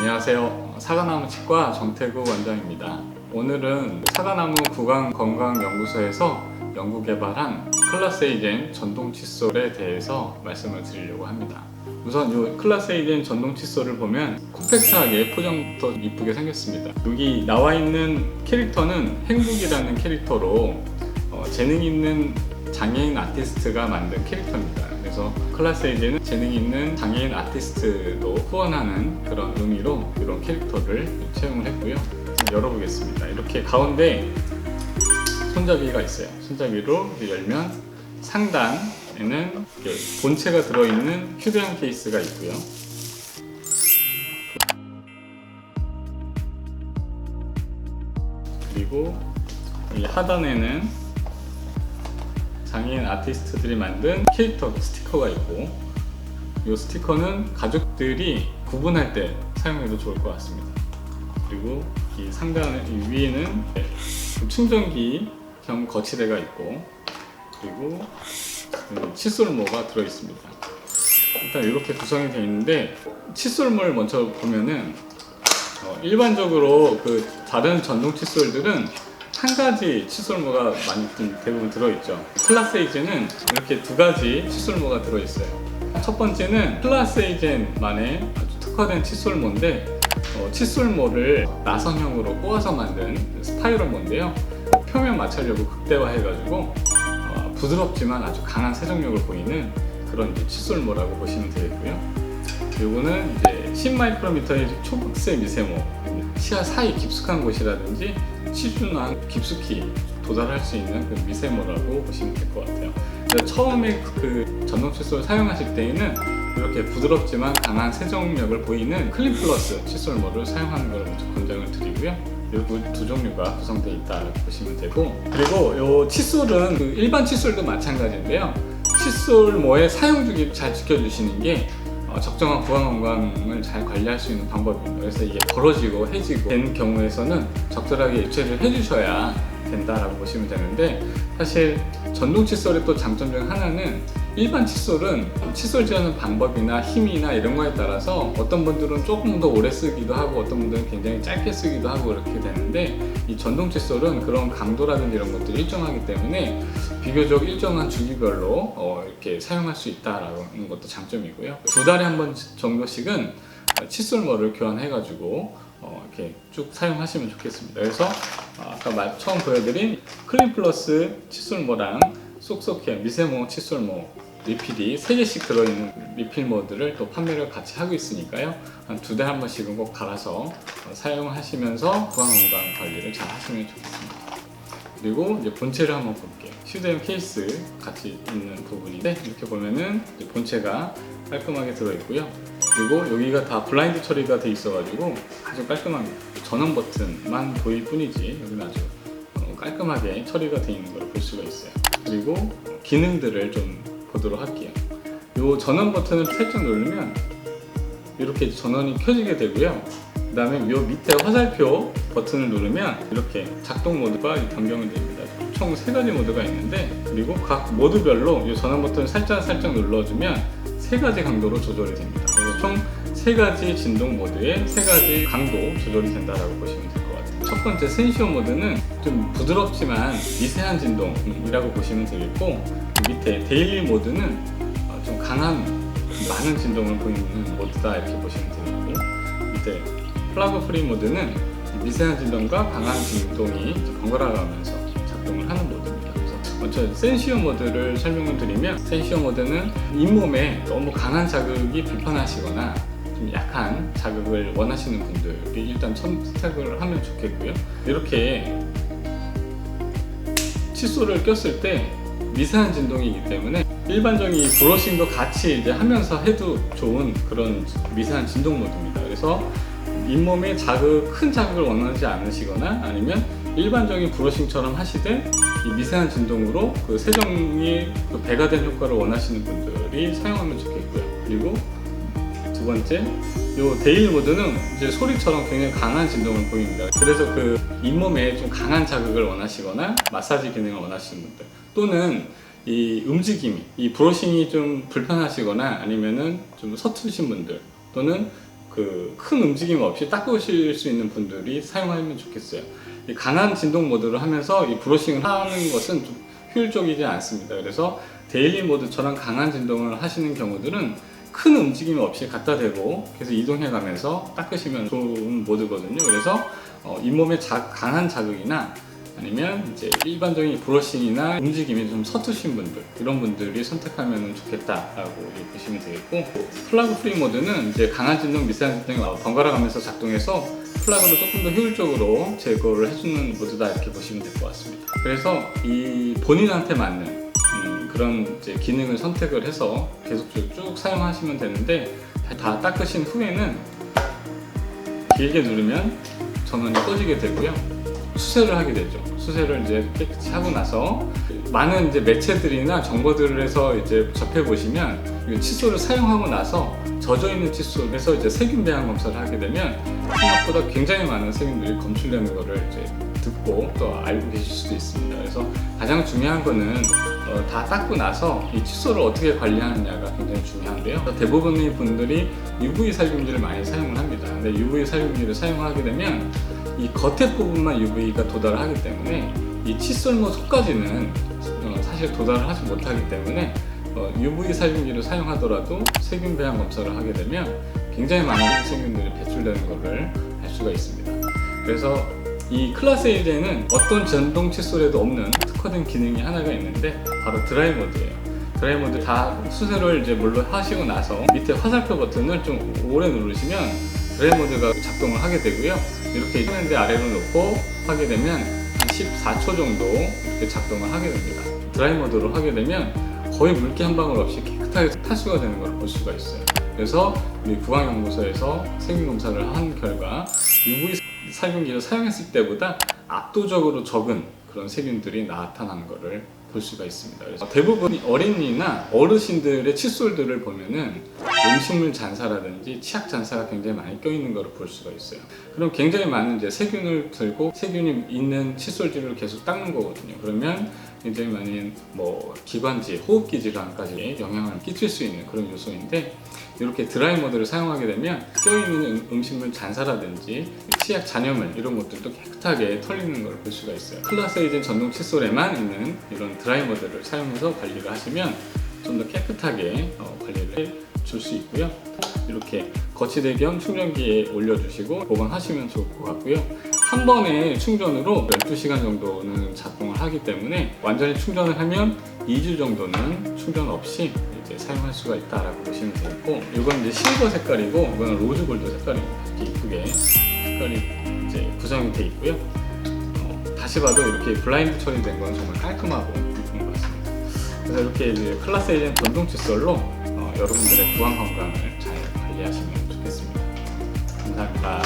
안녕하세요. 사과나무 치과 정태구 원장입니다. 오늘은 사과나무 구강건강연구소에서 연구개발한 클라세이젠 전동 칫솔에 대해서 말씀을 드리려고 합니다. 우선 이 클라세이젠 전동 칫솔을 보면 콤팩트하게 포장부터 이쁘게 생겼습니다. 여기 나와 있는 캐릭터는 행복이라는 캐릭터로 재능 있는 장애인 아티스트가 만든 캐릭터입니다. 그래서 클라세이젠은 재능 있는 장애인 아티스트도 후원하는 그런 의미로 이런 캐릭터를 채용을 했고요. 열어보겠습니다. 이렇게 가운데 손잡이가 있어요. 손잡이로 열면 상단에는 본체가 들어있는 휴대용 케이스가 있고요. 그리고 이 하단에는 장애인 아티스트들이 만든 캐릭터 스티커가 있고, 이 스티커는 가족들이 구분할 때 사용해도 좋을 것 같습니다. 그리고 이 상단 위에는 충전기 겸 거치대가 있고, 그리고 칫솔모가 들어있습니다. 일단 이렇게 구성이 되어 있는데, 칫솔모를 먼저 보면은 일반적으로 다른 전동 칫솔들은 한 가지 칫솔모가 대부분 들어있죠. 클라세이젠은 이렇게 두 가지 칫솔모가 들어있어요. 첫 번째는 클라세이젠만의 아주 특화된 칫솔모인데, 칫솔모를 나선형으로 꼬아서 만든 스파이럴모인데요. 표면 마찰력을 극대화해가지고 부드럽지만 아주 강한 세정력을 보이는 그런 칫솔모라고 보시면 되겠고요. 이거는 이제 10마이크로미터의 초극세 미세모, 치아 사이 깊숙한 곳이라든지 치주나 깊숙이 도달할 수 있는 그 미세모라고 보시면 될 것 같아요. 처음에 전동 칫솔을 사용하실 때에는 이렇게 부드럽지만 강한 세정력을 보이는 클린 플러스 칫솔모를 사용하는 것을 먼저 권장을 드리고요. 이 두 종류가 구성되어 있다고 보시면 되고, 그리고 이 칫솔은 일반 칫솔도 마찬가지인데요. 칫솔모의 사용 주기를 잘 지켜주시는 게 적정한 구강 건강을 잘 관리할 수 있는 방법입니다. 그래서 이게 벌어지고 해지고 된 경우에서는 적절하게 교체를 해주셔야 된다라고 보시면 되는데, 사실 전동 칫솔의 또 장점 중 하나는 일반 칫솔은 칫솔 지어는 방법이나 힘이나 이런 거에 따라서 어떤 분들은 조금 더 오래 쓰기도 하고 어떤 분들은 굉장히 짧게 쓰기도 하고 그렇게 되는데, 이 전동 칫솔은 그런 강도라든지 이런 것들이 일정하기 때문에 비교적 일정한 주기별로 이렇게 사용할 수 있다라는 것도 장점이고요. 두 달에 한 번 정도씩은 칫솔모를 교환해가지고 이렇게 쭉 사용하시면 좋겠습니다. 그래서 아까 처음 보여드린 클린 플러스 칫솔모랑 쏙쏙해 미세모 칫솔모 리필이 3개씩 들어있는 리필 모드를 또 판매를 같이 하고 있으니까요. 한 2달에 한 번씩은 꼭 갈아서 사용하시면서 구강 건강 관리를 잘 하시면 좋겠습니다. 그리고 이제 본체를 한번 볼게요. 휴대용 케이스 같이 있는 부분인데, 이렇게 보면은 본체가 깔끔하게 들어있고요. 그리고 여기가 다 블라인드 처리가 돼 있어가지고 아주 깔끔합니다. 전원 버튼만 보일 뿐이지 여기는 아주 깔끔하게 처리가 되어 있는 걸 볼 수가 있어요. 그리고 기능들을 좀 보도록 할게요. 이 전원 버튼을 살짝 누르면 이렇게 전원이 켜지게 되고요. 그 다음에 이 밑에 화살표 버튼을 누르면 이렇게 작동 모드가 변경이 됩니다. 총 3가지 모드가 있는데, 그리고 각 모드별로 이 전원 버튼을 살짝 눌러주면 3가지 강도로 조절이 됩니다. 그래서 총 3가지 진동 모드에 3가지 강도 조절이 된다라고 보시면 될 것 같아요. 첫 번째 센시오 모드는 좀 부드럽지만 미세한 진동이라고 보시면 되겠고, 밑에 데일리 모드는 좀 많은 진동을 보이는 모드다 이렇게 보시면 되겠고, 밑에 플러그 프리 모드는 미세한 진동과 강한 진동이 번갈아 가면서 작동을 하는 모드입니다. 그래서 먼저 센시오 모드를 설명을 드리면, 센시오 모드는 잇몸에 너무 강한 자극이 불편하시거나 좀 약한 자극을 원하시는 분들이 일단 선택을 하면 좋겠고요. 이렇게 칫솔을 꼈을 때 미세한 진동이기 때문에 일반적인 브러싱도 같이 이제 하면서 해도 좋은 그런 미세한 진동 모드입니다. 그래서 잇몸에 큰 자극을 원하지 않으시거나 아니면 일반적인 브러싱처럼 하시되 이 미세한 진동으로 세정이 배가 된 효과를 원하시는 분들이 사용하면 좋겠고요. 그리고 두 번째, 이 데일리 모드는 이제 소리처럼 굉장히 강한 진동을 보입니다. 그래서 잇몸에 좀 강한 자극을 원하시거나 마사지 기능을 원하시는 분들, 또는 이 움직임이, 이 브러싱이 좀 불편하시거나 아니면은 좀 서투신 분들, 또는 큰 움직임 없이 닦으실 수 있는 분들이 사용하면 좋겠어요. 이 강한 진동 모드를 하면서 이 브러싱을 하는 것은 좀 효율적이지 않습니다. 그래서 데일리 모드처럼 강한 진동을 하시는 경우들은 큰 움직임 없이 갖다 대고 계속 이동해 가면서 닦으시면 좋은 모드거든요. 그래서 잇몸에 강한 자극이나 아니면 이제 일반적인 브러싱이나 움직임이 좀 서투신 분들, 이런 분들이 선택하면 좋겠다라고 보시면 되겠고, 플러그 프리 모드는 이제 강한 진동, 미세한 진동이 번갈아 가면서 작동해서 플러그를 조금 더 효율적으로 제거를 해주는 모드다, 이렇게 보시면 될 것 같습니다. 그래서 이 본인한테 맞는 그런 이제 기능을 선택을 해서 계속 쭉 사용하시면 되는데, 다 닦으신 후에는 길게 누르면 전원이 꺼지게 되고요. 수세를 하게 되죠. 수세를 이제 깨끗이 하고 나서 많은 이제 매체들이나 정보들에서 이제 접해 보시면 칫솔을 사용하고 나서 젖어 있는 칫솔에서 이제 세균 배양 검사를 하게 되면 생각보다 굉장히 많은 세균들이 검출되는 것을 이제 듣고 또 알고 계실 수도 있습니다. 그래서 가장 중요한 거는 다 닦고 나서 이 칫솔을 어떻게 관리하느냐가 굉장히 중요한데요. 대부분의 분들이 UV 살균기를 많이 사용을 합니다. 근데 UV 살균기를 사용하게 되면 이 겉에 부분만 UV가 도달을 하기 때문에 이 칫솔모 속까지는 사실 도달을 하지 못하기 때문에 UV 살균기를 사용하더라도 세균 배양 검사를 하게 되면 굉장히 많은 세균들이 배출되는 것을 알 수가 있습니다. 그래서 이 클래스 A제는 어떤 전동 칫솔에도 없는 특화된 기능이 하나가 있는데 바로 드라이 모드예요. 드라이 모드 다 수세를 이제 물론 하시고 나서 밑에 화살표 버튼을 좀 오래 누르시면 드라이 모드가 작동을 하게 되고요. 이렇게 휴대폰대 아래로 놓고 하게 되면 한 14초 정도 이렇게 작동을 하게 됩니다. 드라이 모드로 하게 되면 거의 물기 한 방울 없이 깨끗하게 탈수가 되는 걸 볼 수가 있어요. 그래서 우리 구강연구소에서 세균 검사를 한 결과 UV 살균기를 사용했을 때보다 압도적으로 적은 그런 세균들이 나타나는 것을 볼 수가 있습니다. 그래서 대부분 어린이나 어르신들의 칫솔들을 보면은 음식물 잔사라든지 치약 잔사가 굉장히 많이 껴있는 것을 볼 수가 있어요. 그럼 굉장히 많은 이제 세균을 들고 세균이 있는 칫솔질을 계속 닦는 거거든요. 그러면 굉장히 많은 기관지, 호흡기 질환까지 영향을 끼칠 수 있는 그런 요소인데, 이렇게 드라이 모드를 사용하게 되면 껴있는 음식물 잔사라든지 치약 잔여물 이런 것들도 깨끗하게 털리는 걸 볼 수가 있어요. 클래스 A 전동 칫솔에만 있는 이런 드라이 모드를 사용해서 관리를 하시면 좀 더 깨끗하게 관리를 줄 수 있고요. 이렇게 거치대 겸 충전기에 올려주시고 보관하시면 좋을 것 같고요. 한 번에 충전으로 12시간 정도는 작동을 하기 때문에 완전히 충전을 하면 2주 정도는 충전 없이 이제 사용할 수가 있다라고 보시면 되겠고, 이건 이제 실버 색깔이고 이거는 로즈 골드 색깔입니다. 이렇게 이쁘게 색깔이 이제 구성이 되어 있고요. 다시 봐도 이렇게 블라인드 처리된 건 정말 깔끔하고 이쁜 것 같습니다. 그래서 이렇게 이제 클래스 A 전동 칫솔로 여러분들의 구강 건강을 잘 관리하시면 좋겠습니다. 감사합니다.